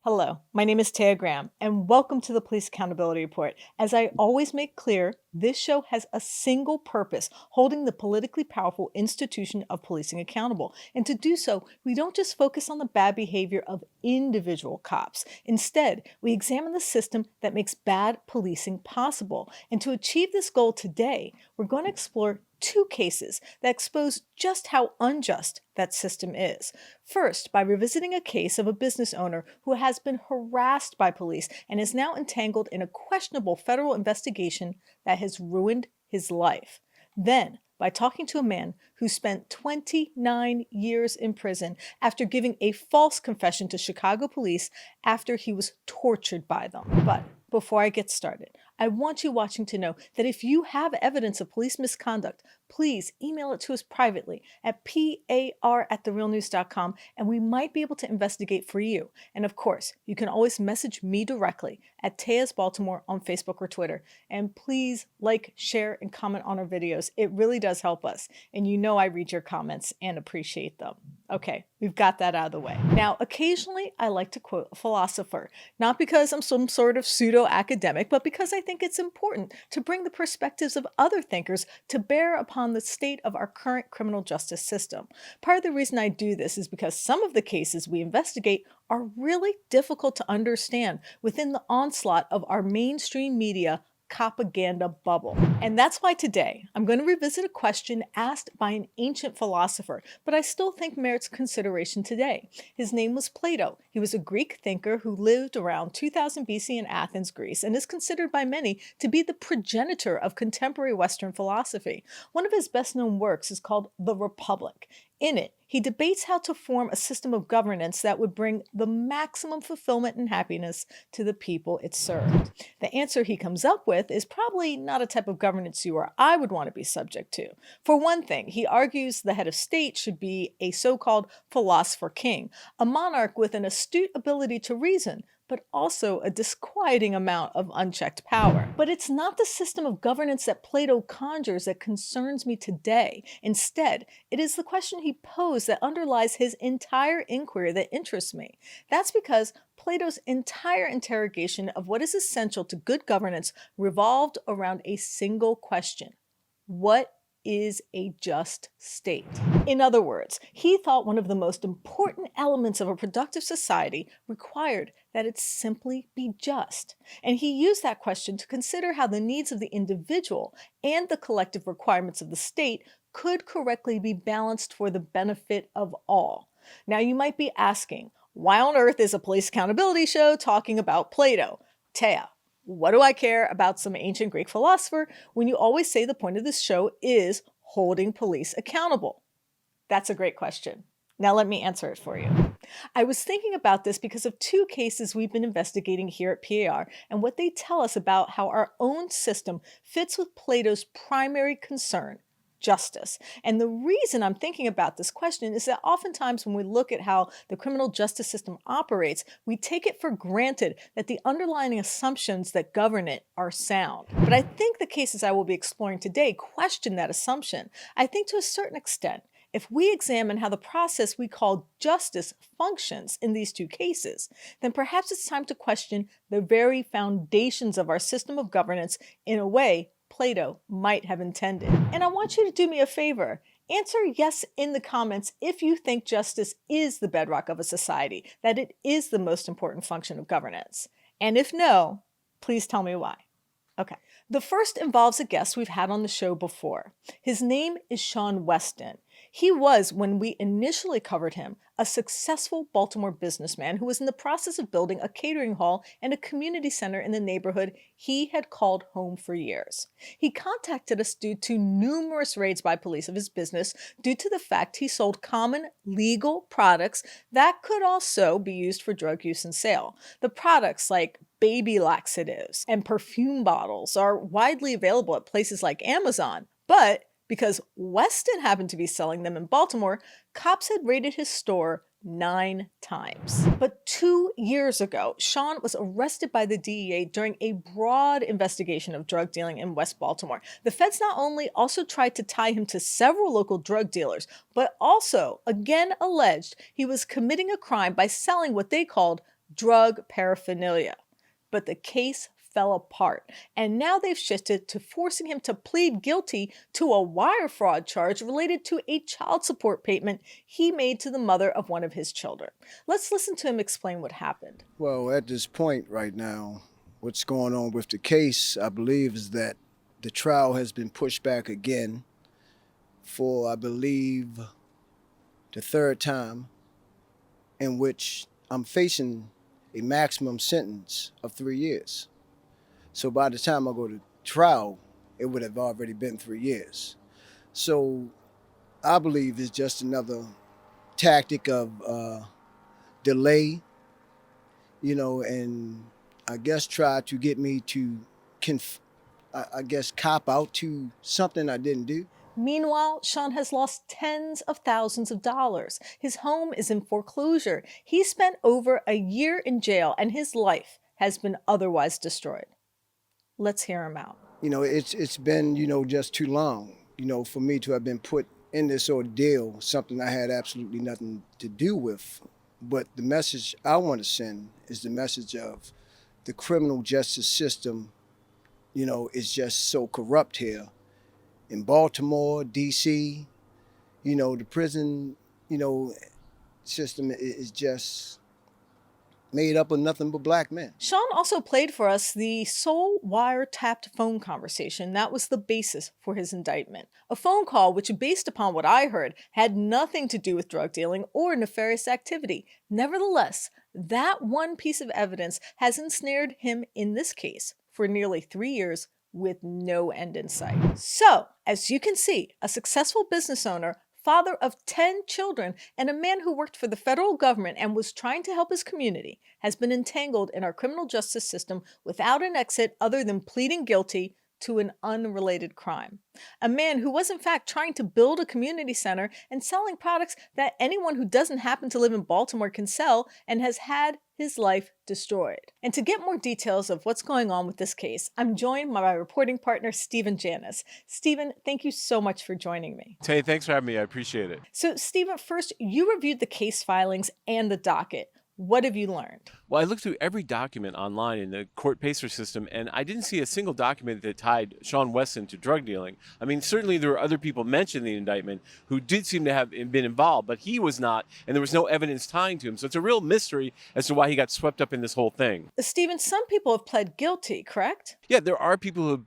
Hello, my name is Taya Graham, and welcome to the Police Accountability Report. As I always make clear, this show has a single purpose, holding the politically powerful institution of policing accountable. And to do so, we don't just focus on the bad behavior of individual cops. Instead, we examine the system that makes bad policing possible. And to achieve this goal today, we're going to explore two cases that expose just how unjust that system is. First, by revisiting a case of a business owner who has been harassed by police and is now entangled in a questionable federal investigation that has ruined his life. Then, by talking to a man who spent 29 years in prison after giving a false confession to Chicago police after he was tortured by them. But before I get started, I want you watching to know that if you have evidence of police misconduct, please email it to us privately at par@therealnews.com and we might be able to investigate for you. And of course, you can always message me directly at Taya's Baltimore on Facebook or Twitter. And please like, share, and comment on our videos. It really does help us. And you know I read your comments and appreciate them. Okay, we've got that out of the way. Now, occasionally I like to quote a philosopher, not because I'm some sort of pseudo-academic, but because I think it's important to bring the perspectives of other thinkers to bear upon the state of our current criminal justice system. Part of the reason I do this is because some of the cases we investigate are really difficult to understand within the onslaught of our mainstream media propaganda bubble. And that's why today I'm going to revisit a question asked by an ancient philosopher, but I still think merits consideration today. His name was Plato. He was a Greek thinker who lived around 2000 BC in Athens, Greece, and is considered by many to be the progenitor of contemporary Western philosophy. One of his best-known works is called The Republic. In it, he debates how to form a system of governance that would bring the maximum fulfillment and happiness to the people it served. The answer he comes up with is probably not a type of governance you or I would want to be subject to. For one thing, he argues the head of state should be a so-called philosopher king, a monarch with an astute ability to reason, but also a disquieting amount of unchecked power. But it's not the system of governance that Plato conjures that concerns me today. Instead, it is the question he posed that underlies his entire inquiry that interests me. That's because Plato's entire interrogation of what is essential to good governance revolved around a single question: what is a just state? In other words, he thought one of the most important elements of a productive society required that it simply be just. And he used that question to consider how the needs of the individual and the collective requirements of the state could correctly be balanced for the benefit of all. Now you might be asking, why on earth is a police accountability show talking about Plato? Taya, what do I care about some ancient Greek philosopher when you always say the point of this show is holding police accountable? That's a great question. Now let me answer it for you. I was thinking about this because of two cases we've been investigating here at PAR and what they tell us about how our own system fits with Plato's primary concern: justice. And the reason I'm thinking about this question is that oftentimes when we look at how the criminal justice system operates, we take it for granted that the underlying assumptions that govern it are sound. But I think the cases I will be exploring today question that assumption. I think to a certain extent, if we examine how the process we call justice functions in these two cases, then perhaps it's time to question the very foundations of our system of governance in a way Plato might have intended. And I want you to do me a favor. Answer yes in the comments if you think justice is the bedrock of a society, that it is the most important function of governance. And if no, please tell me why. Okay. The first involves a guest we've had on the show before. His name is Sean Weston. He was, when we initially covered him, a successful Baltimore businessman who was in the process of building a catering hall and a community center in the neighborhood he had called home for years. He contacted us due to numerous raids by police of his business due to the fact he sold common legal products that could also be used for drug use and sale. The products like baby laxatives and perfume bottles are widely available at places like Amazon, but because Weston happened to be selling them in Baltimore, cops had raided his store 9 times. But 2 years ago, Sean was arrested by the DEA during a broad investigation of drug dealing in West Baltimore. The feds not only also tried to tie him to several local drug dealers, but also again alleged he was committing a crime by selling what they called drug paraphernalia. But the case fell apart, and now they've shifted to forcing him to plead guilty to a wire fraud charge related to a child support payment he made to the mother of one of his children. Let's listen to him explain what happened. Well, at this point right now, what's going on with the case, I believe, is that the trial has been pushed back again for, I believe, the third time, in which I'm facing a maximum sentence of 3 years. So by the time I go to trial, it would have already been 3 years. So I believe it's just another tactic of delay, and I guess try to get me to, cop out to something I didn't do. Meanwhile, Sean has lost tens of thousands of dollars. His home is in foreclosure. He spent over a year in jail, and his life has been otherwise destroyed. Let's hear him out. It's been, just too long, for me to have been put in this ordeal, something I had absolutely nothing to do with. But the message I want to send is the message of the criminal justice system, is just so corrupt here. In Baltimore, D.C., the prison, system is just made up of nothing but black men. Sean also played for us the sole wire-tapped phone conversation that was the basis for his indictment. A phone call which, based upon what I heard, had nothing to do with drug dealing or nefarious activity. Nevertheless, that one piece of evidence has ensnared him in this case for nearly 3 years with no end in sight. So, as you can see, a successful business owner, father of 10 children, and a man who worked for the federal government and was trying to help his community, has been entangled in our criminal justice system without an exit other than pleading guilty to an unrelated crime. A man who was in fact trying to build a community center and selling products that anyone who doesn't happen to live in Baltimore can sell, and has had his life destroyed. And to get more details of what's going on with this case, I'm joined by my reporting partner, Stephen Janis. Stephen, thank you so much for joining me. Tay, thanks for having me. I appreciate it. So, Stephen, first, you reviewed the case filings and the docket. What have you learned? Well, I looked through every document online in the court pacer system, and I didn't see a single document that tied Sean Weston to drug dealing. I mean, certainly there were other people mentioned in the indictment who did seem to have been involved, but he was not, and there was no evidence tying to him. So it's a real mystery as to why he got swept up in this whole thing. Stephen, some people have pled guilty, correct? Yeah, there are people who have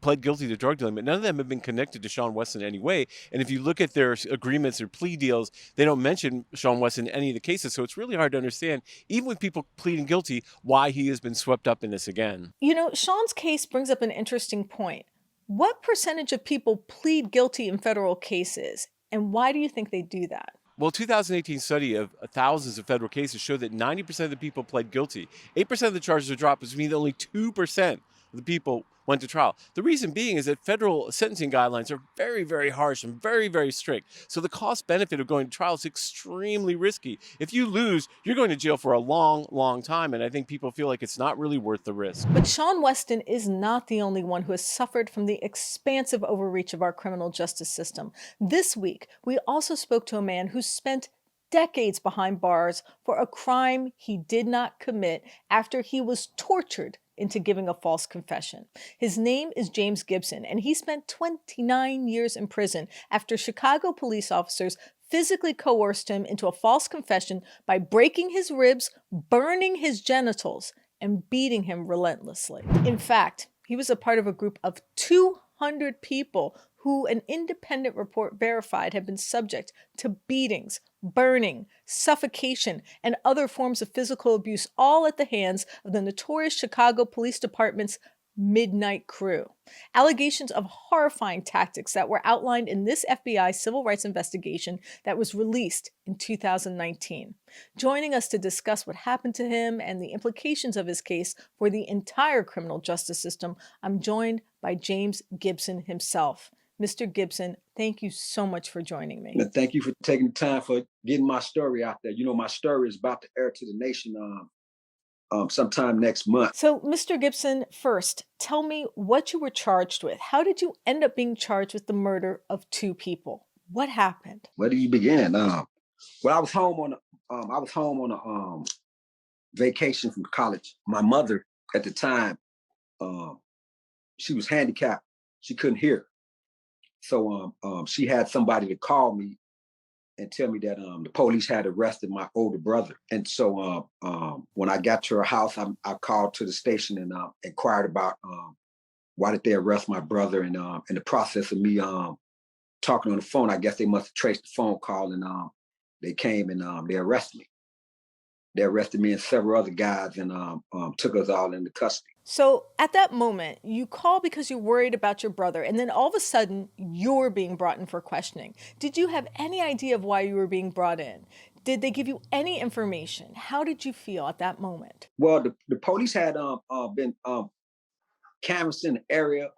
pled guilty to drug dealing, but none of them have been connected to Sean Weston in any way. And if you look at their agreements or plea deals, they don't mention Sean Weston in any of the cases. So it's really hard to understand, even with people pleading guilty, why he has been swept up in this again. Sean's case brings up an interesting point. What percentage of people plead guilty in federal cases, and why do you think they do that? Well, a 2018 study of thousands of federal cases showed that 90% of the people pled guilty. 8% of the charges are dropped, which means only 2% of the people went to trial. The reason being is that federal sentencing guidelines are very, very harsh and very, very strict. So the cost benefit of going to trial is extremely risky. If you lose, you're going to jail for a long, long time. And I think people feel like it's not really worth the risk. But Sean Weston is not the only one who has suffered from the expansive overreach of our criminal justice system. This week, we also spoke to a man who spent decades behind bars for a crime he did not commit after he was tortured into giving a false confession. His name is James Gibson, and he spent 29 years in prison after Chicago police officers physically coerced him into a false confession by breaking his ribs, burning his genitals, and beating him relentlessly. In fact, he was a part of a group of 200 people who an independent report verified had been subject to beatings, burning, suffocation, and other forms of physical abuse, all at the hands of the notorious Chicago Police Department's Midnight Crew. Allegations of horrifying tactics that were outlined in this FBI civil rights investigation that was released in 2019. Joining us to discuss what happened to him and the implications of his case for the entire criminal justice system, I'm joined by James Gibson himself. Mr. Gibson, thank you so much for joining me. Thank you for taking the time for getting my story out there. My story is about to air to the nation sometime next month. So, Mr. Gibson, first, tell me what you were charged with. How did you end up being charged with the murder of 2 people? What happened? Where do you begin? Well, I was home on vacation from college. My mother at the time, she was handicapped. She couldn't hear. So she had somebody to call me and tell me that the police had arrested my older brother. And so when I got to her house, I called to the station and inquired about why did they arrest my brother. And in the process of me talking on the phone, I guess they must have traced the phone call, and they came and they arrested me. They arrested me and several other guys and took us all into custody. So at that moment, you call because you're worried about your brother, and then all of a sudden, you're being brought in for questioning. Did you have any idea of why you were being brought in? Did they give you any information? How did you feel at that moment? Well, the police had been canvassing the area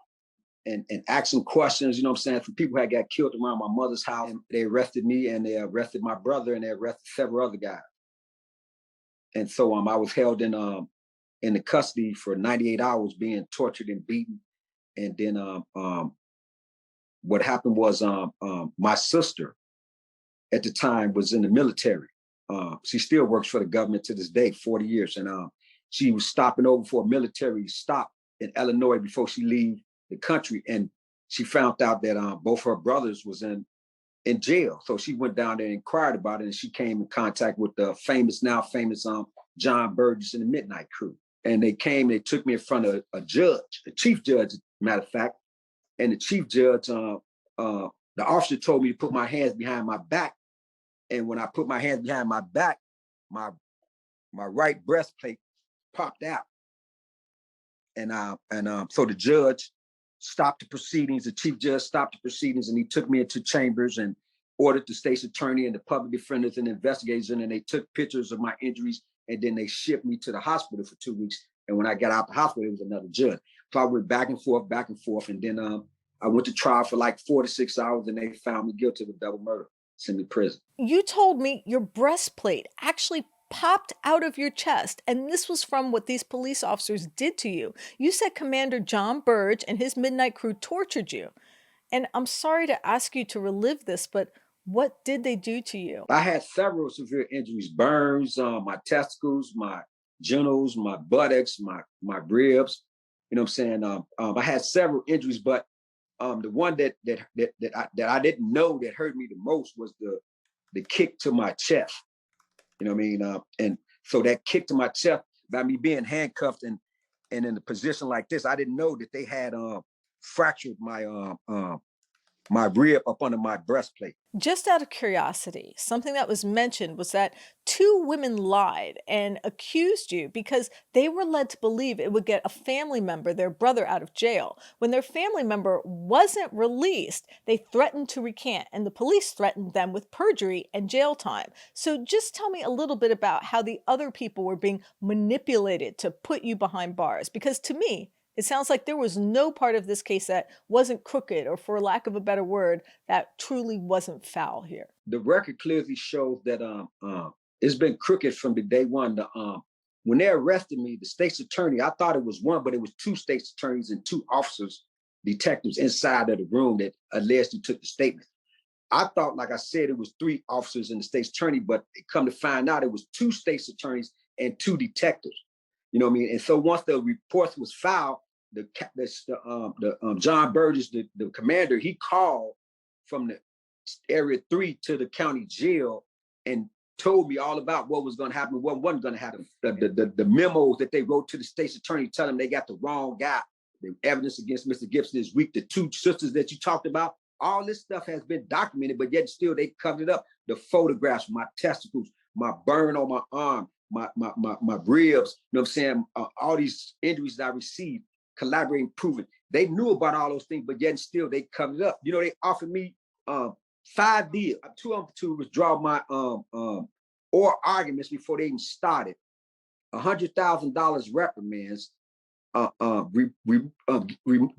and asking questions, you know what I'm saying, for people who had got killed around my mother's house. And they arrested me and they arrested my brother and they arrested several other guys. And so I was held in the custody for 98 hours being tortured and beaten. And then what happened was my sister at the time was in the military. She still works for the government to this day, 40 years. And she was stopping over for a military stop in Illinois before she leave the country. And she found out that both her brothers was in jail. So she went down there and inquired about it. And she came in contact with the now famous John Burge and the Midnight Crew. And they took me in front of a judge, a chief judge, matter of fact. And the chief judge, the officer told me to put my hands behind my back. And when I put my hands behind my back, my right breastplate popped out. And so the judge stopped the proceedings. The chief judge stopped the proceedings, and he took me into chambers and ordered the state's attorney and the public defenders and investigators in, and they took pictures of my injuries, and then they shipped me to the hospital for 2 weeks. And when I got out the hospital, it was another judge. So I went back and forth, and then I went to trial for like 4 to 6 hours, and they found me guilty of double murder, sent me to prison. You told me your breastplate actually popped out of your chest, and this was from what these police officers did to you. You said Commander John Burge and his Midnight Crew tortured you. And I'm sorry to ask you to relive this, but what did they do to you? I had several severe injuries, burns, my testicles, my genitals, my buttocks, my ribs. You know what I'm saying? I had several injuries, but the one that I didn't know that hurt me the most was the kick to my chest. You know what I mean? And so that kick to my chest, by me being handcuffed and in a position like this, I didn't know that they had fractured my my rib up under my breastplate. Just out of curiosity, something that was mentioned was that 2 women lied and accused you because they were led to believe it would get a family member, their brother, out of jail. When their family member wasn't released, they threatened to recant, and the police threatened them with perjury and jail time. So just tell me a little bit about how the other people were being manipulated to put you behind bars, because to me, it sounds like there was no part of this case that wasn't crooked, or for lack of a better word, that truly wasn't foul here. The record clearly shows that it's been crooked from the day one. When they arrested me, the state's attorney, I thought it was one, but it was 2 state's attorneys and 2 officers, detectives inside of the room that allegedly took the statement. I thought, like I said, it was 3 officers and the state's attorney, but it come to find out it was 2 state's attorneys and 2 detectives. You know what I mean? And so once the reports was filed, John Burgess, the commander, he called from the area 3 to the county jail and told me all about what was going to happen, what wasn't going to happen. The memos that they wrote to the state's attorney telling them they got the wrong guy. The evidence against Mr. Gibson is weak. The 2 sisters that you talked about, all this stuff has been documented, but yet still they covered it up. The photographs, my testicles, my burn on my arm, my ribs, you know what I'm saying? All these injuries that I received, collaborating, proven. They knew about all those things, but yet still they covered it up. You know, they offered me 5 deals. 2 of them to withdraw my oral arguments before they even started. $100,000 reprimands.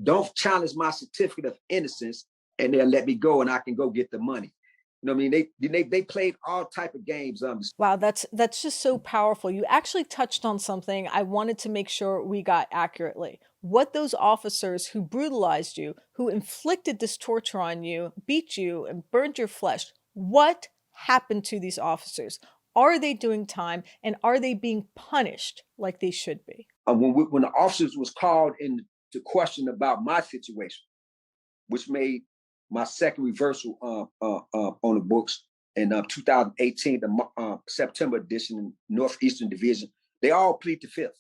Don't challenge my certificate of innocence, and they'll let me go, and I can go get the money. You know what I mean? They played all type of games. Wow, that's just so powerful. You actually touched on something I wanted to make sure we got accurately. What those officers who brutalized you, who inflicted this torture on you, beat you, and burned your flesh, what happened to these officers? Are they doing time, and are they being punished like they should be? When the officers was called in to question about my situation, which made my second reversal on the books in 2018, the September edition in Northeastern Division, they all plead the fifth.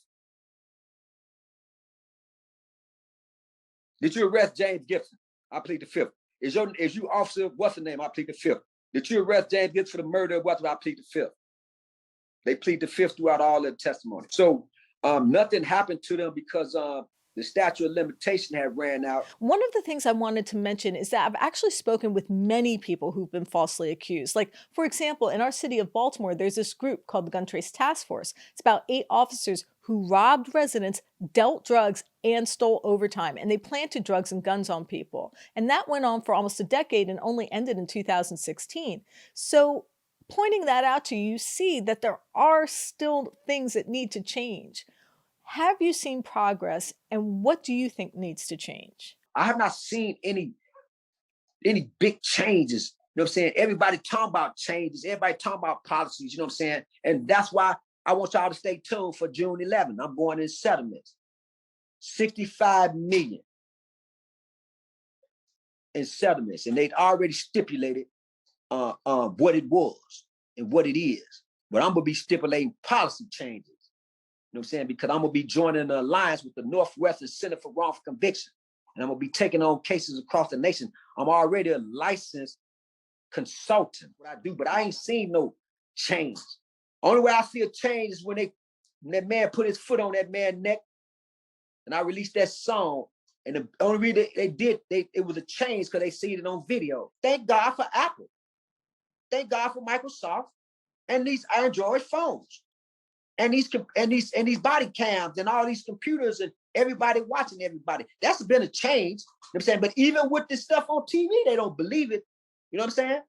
Did you arrest James Gibson? I plead the fifth. Is you officer, what's the name? I plead the fifth. Did you arrest James Gibson for the murder of what? I plead the fifth. They plead the fifth throughout all their testimony. So nothing happened to them because the statute of limitation had ran out. One of the things I wanted to mention is that I've actually spoken with many people who've been falsely accused. Like, for example, in our city of Baltimore, there's this group called the Gun Trace Task Force. It's about 8 officers who robbed residents, dealt drugs, and stole overtime. And they planted drugs and guns on people. And that went on for almost a decade and only ended in 2016. So pointing that out to you, you see that there are still things that need to change. Have you seen progress, and what do you think needs to change? I have not seen any big changes. You know what I'm saying? Everybody talking about changes. Everybody talking about policies. You know what I'm saying? And that's why I want y'all to stay tuned for June 11th. I'm going in settlements. 65 million in settlements, and they'd already stipulated what it was and what it is. But I'm gonna be stipulating policy changes. You know what I'm saying? Because I'm going to be joining an alliance with the Northwestern Center for Wrongful Conviction. And I'm going to be taking on cases across the nation. I'm already a licensed consultant. What I do, but I ain't seen no change. Only way I see a change is when that man put his foot on that man's neck and I released that song. And the only reason it was a change because they seen it on video. Thank God for Apple. Thank God for Microsoft and these Android phones. And these body cams and all these computers and everybody watching everybody. That's been a change. You know what I'm saying? But even with this stuff on TV, they don't believe it. You know what I'm saying?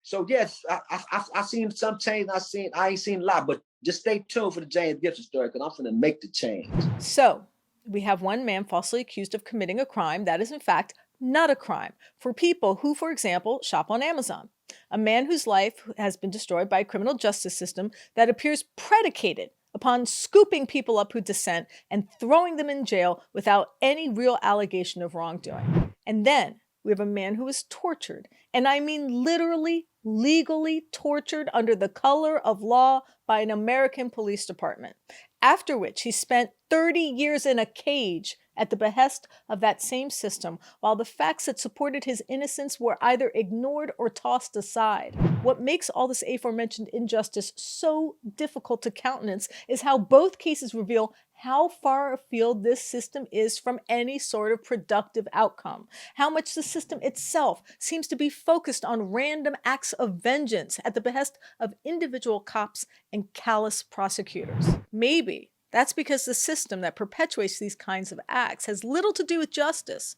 So yes, I seen some change. I ain't seen a lot, but just stay tuned for the James Gibson story because I'm gonna make the change. So we have one man falsely accused of committing a crime that is in fact not a crime for people who, for example, shop on Amazon. A man whose life has been destroyed by a criminal justice system that appears predicated upon scooping people up who dissent and throwing them in jail without any real allegation of wrongdoing. And then we have a man who was tortured, and I mean literally, legally tortured under the color of law by an American police department, after which he spent 30 years in a cage at the behest of that same system, while the facts that supported his innocence were either ignored or tossed aside. What makes all this aforementioned injustice so difficult to countenance is how both cases reveal how far afield this system is from any sort of productive outcome, how much the system itself seems to be focused on random acts of vengeance at the behest of individual cops and callous prosecutors. Maybe that's because the system that perpetuates these kinds of acts has little to do with justice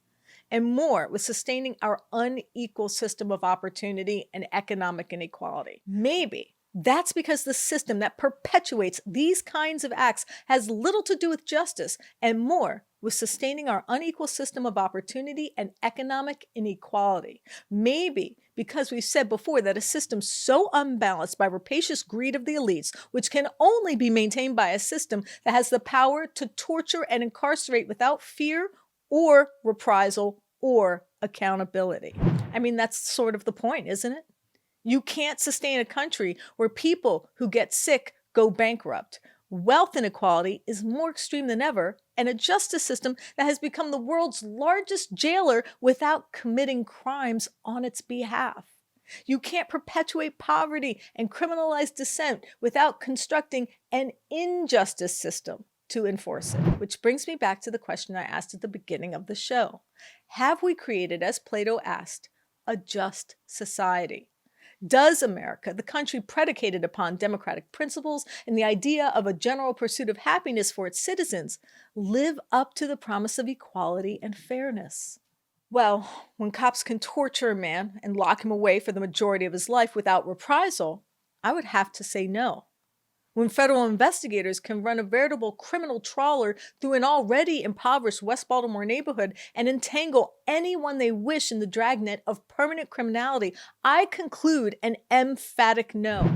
and more with sustaining our unequal system of opportunity and economic inequality. Maybe that's because the system that perpetuates these kinds of acts has little to do with justice and more with sustaining our unequal system of opportunity and economic inequality. Maybe because we've said before that a system so unbalanced by rapacious greed of the elites, which can only be maintained by a system that has the power to torture and incarcerate without fear or reprisal or accountability. I mean, that's sort of the point, isn't it? You can't sustain a country where people who get sick go bankrupt. Wealth inequality is more extreme than ever, and a justice system that has become the world's largest jailer without committing crimes on its behalf. You can't perpetuate poverty and criminalize dissent without constructing an injustice system to enforce it. Which brings me back to the question I asked at the beginning of the show. Have we created, as Plato asked, a just society? Does America, the country predicated upon democratic principles and the idea of a general pursuit of happiness for its citizens, live up to the promise of equality and fairness? Well, when cops can torture a man and lock him away for the majority of his life without reprisal, I would have to say no. When federal investigators can run a veritable criminal trawler through an already impoverished West Baltimore neighborhood and entangle anyone they wish in the dragnet of permanent criminality, I conclude an emphatic no.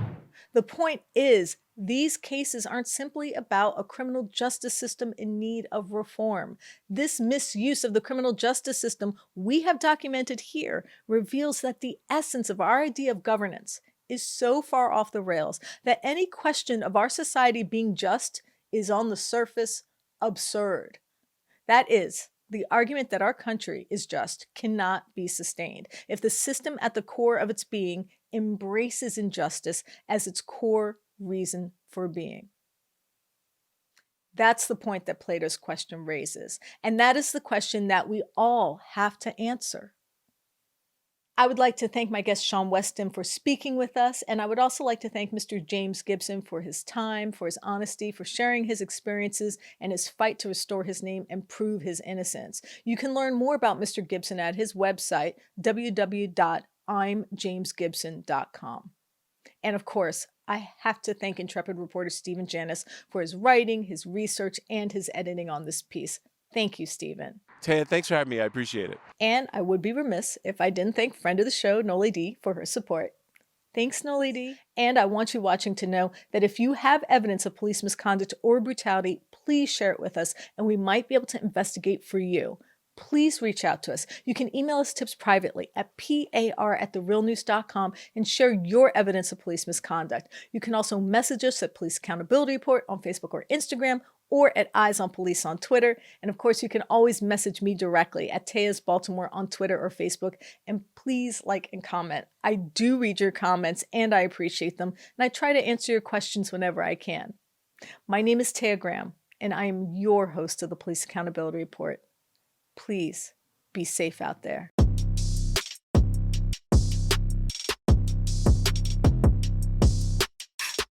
The point is, these cases aren't simply about a criminal justice system in need of reform. This misuse of the criminal justice system we have documented here reveals that the essence of our idea of governance is so far off the rails that any question of our society being just is on the surface absurd. That is, the argument that our country is just cannot be sustained if the system at the core of its being embraces injustice as its core reason for being. That's the point that Plato's question raises, and that is the question that we all have to answer. I would like to thank my guest Sean Weston for speaking with us, and I would also like to thank Mr. James Gibson for his time, for his honesty, for sharing his experiences and his fight to restore his name and prove his innocence. You can learn more about Mr. Gibson at his website, www.imjamesgibson.com. And of course, I have to thank intrepid reporter Stephen Janis for his writing, his research, and his editing on this piece. Thank you, Stephen. Taya, thanks for having me. I appreciate it. And I would be remiss if I didn't thank friend of the show, Noli D, for her support. Thanks, Noli D. And I want you watching to know that if you have evidence of police misconduct or brutality, please share it with us, and we might be able to investigate for you. Please reach out to us. You can email us tips privately at par@therealnews.com and share your evidence of police misconduct. You can also message us at Police Accountability Report on Facebook or Instagram, or at Eyes on Police on Twitter. And of course, you can always message me directly at Taya's Baltimore on Twitter or Facebook. And please like and comment. I do read your comments and I appreciate them. And I try to answer your questions whenever I can. My name is Taya Graham, and I am your host of the Police Accountability Report. Please be safe out there.